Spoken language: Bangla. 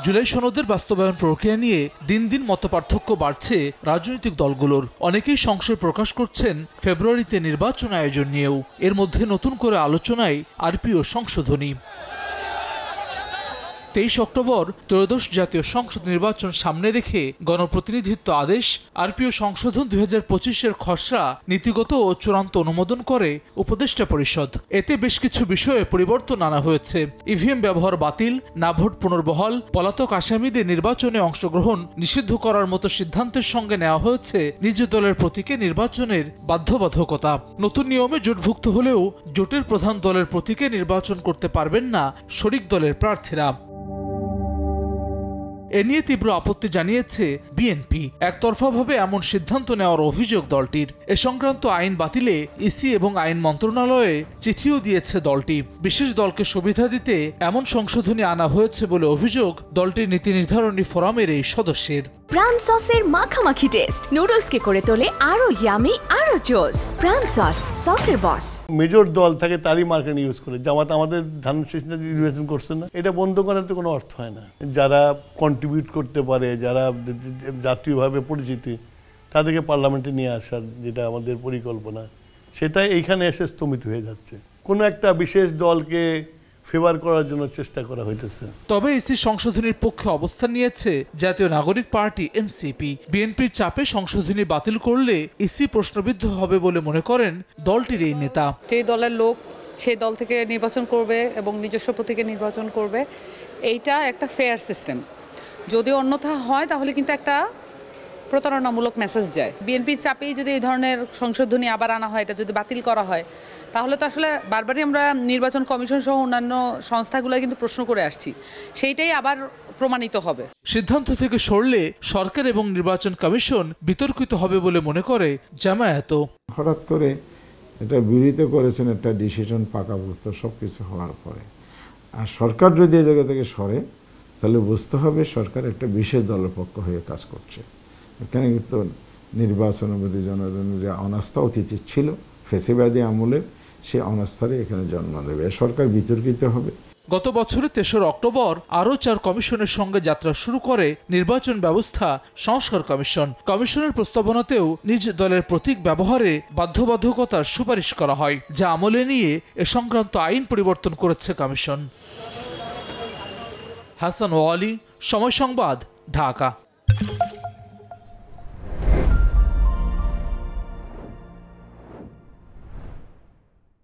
জুলাই সনদের বাস্তবায়ন প্রক্রিয়া নিয়ে দিন দিন মতপার্থক্য বাড়ছে রাজনৈতিক দলগুলোর। অনেকেই সংশয় প্রকাশ করছেন ফেব্রুয়ারিতে নির্বাচন আয়োজন নিয়েও। এর মধ্যে নতুন করে আলোচনায় আরপিও সংশোধনী। 23 অক্টোবর ত্রয়োদশ জাতীয় সংসদ নির্বাচন সামনে রেখে গণপ্রতিনিধিত্ব আদেশ আরপিও সংশোধন 2025-এর খসড়া নীতিগত ও চূড়ান্ত অনুমোদন করে উপদেষ্টা পরিষদ। এতে বেশ কিছু বিষয়ে পরিবর্তন আনা হয়েছে। ইভিএম ব্যবহার বাতিল, না ভোট পুনর্বহাল, পলাতক আসামিদের নির্বাচনে অংশগ্রহণ নিষিদ্ধ করার মতো সিদ্ধান্তের সঙ্গে নেওয়া হয়েছে নিজ দলের প্রতীকে নির্বাচনের বাধ্যবাধকতা। নতুন নিয়মে জোটভুক্ত হলেও জোটের প্রধান দলের প্রতীকে নির্বাচন করতে পারবেন না শরিক দলের প্রার্থীরা। এ নিয়ে তীব্র আপত্তি জানিয়েছে বিএনপি। একতরফাভাবে এমন সিদ্ধান্ত নেওয়ার অভিযোগ দলটির। এ সংক্রান্ত আইন বাতিলে ইসি এবং আইন মন্ত্রণালয়ে চিঠিও দিয়েছে দলটি। বিশেষ দলকে সুবিধা দিতে এমন সংশোধনী আনা হয়েছে বলে অভিযোগ দলটির নীতি নির্ধারণী ফোরামের এই সদস্যের। প্রাণ সসের মাখামাখি টেস্ট নুডলসকে করে তোলে আরো ইয়ামি আরো জোস। প্রাণ সস, সসের বস। মেজর দল থাকে তারই মার্কেট ইউজ করে। জামাত আমাদের ধান শেষ নির্বাচন করছে না, এটা বন্ধ করার তো কোনো অর্থ হয় না। যারা কন্ট্রিবিউট করতে পারে, যারা জাতীয়ভাবে পরিচিতি, তাদেরকে পার্লামেন্টে নিয়ে আসার যেটা আমাদের পরিকল্পনা, সেটা এইখানে এসে স্থমিত হয়ে যাচ্ছে। কোনো একটা বিশেষ দলকে ফেভার করার জন্য চেষ্টা করা হইতেছে। তবে ইসি সংশোধনীর পক্ষে অবস্থান নিয়েছে জাতীয় নাগরিক পার্টি এনসিপি। বিএনপির চাপে সংশোধনী বাতিল করলে ইসি প্রশ্নবিদ্ধ হবে বলে মনে করেন দলটির এই নেতা। যে দলের লোক সেই দল থেকে নির্বাচন করবে এবং নিজস্ব প্রতীকে নির্বাচন করবে, এইটা একটা ফেয়ার সিস্টেম। যদি অন্যথা হয় তাহলে কিন্তু একটা প্রতারণামূলক মেসেজ যায়। বিএনপির চাপেই যদি এই ধরনের সংশোধনী আবার আনা হয়, এটা যদি বাতিল করা হয়, তাহলে তো আসলে বারবারই আমরা নির্বাচন কমিশন সহ অন্যান্য সংস্থাগুলো কিন্তু প্রশ্ন করে আসছি, সেইটাই আবার প্রমাণিত হবে। সিদ্ধান্ত থেকে সরলে সরকার এবং নির্বাচন কমিশন বিতর্কিত হবে বলে মনে করে জামায়াত। হঠাৎ করে এটা বিরোধিতা করেছেন একটা ডিসিশন পাকাপোক্ত সবকিছু হওয়ার পরে। আর সরকার যদি এই জায়গা থেকে সরে, তাহলে বুঝতে হবে সরকার একটা বিশেষ দলের পক্ষ হয়ে কাজ করছে। এখানে কিন্তু নির্বাচনের প্রতি জনগণের যে অনাস্থা অতীতে ছিল ফেসিবাদী আমলের, সে অনাস্থারই এখানে জন্ম দেবে। সরকার বিতর্কিত হবে। গত বছরের 3 অক্টোবর আরও 4 কমিশনের সঙ্গে যাত্রা শুরু করে নির্বাচন ব্যবস্থা সংস্কার কমিশন। কমিশনের প্রস্তাবনাতেও নিজ দলের প্রতীক ব্যবহারে বাধ্যবাধকতার সুপারিশ করা হয়, যা আমলে নিয়ে এ সংক্রান্ত আইন পরিবর্তন করেছে কমিশন। হাসান ওয়ালি, সময় সংবাদ, ঢাকা।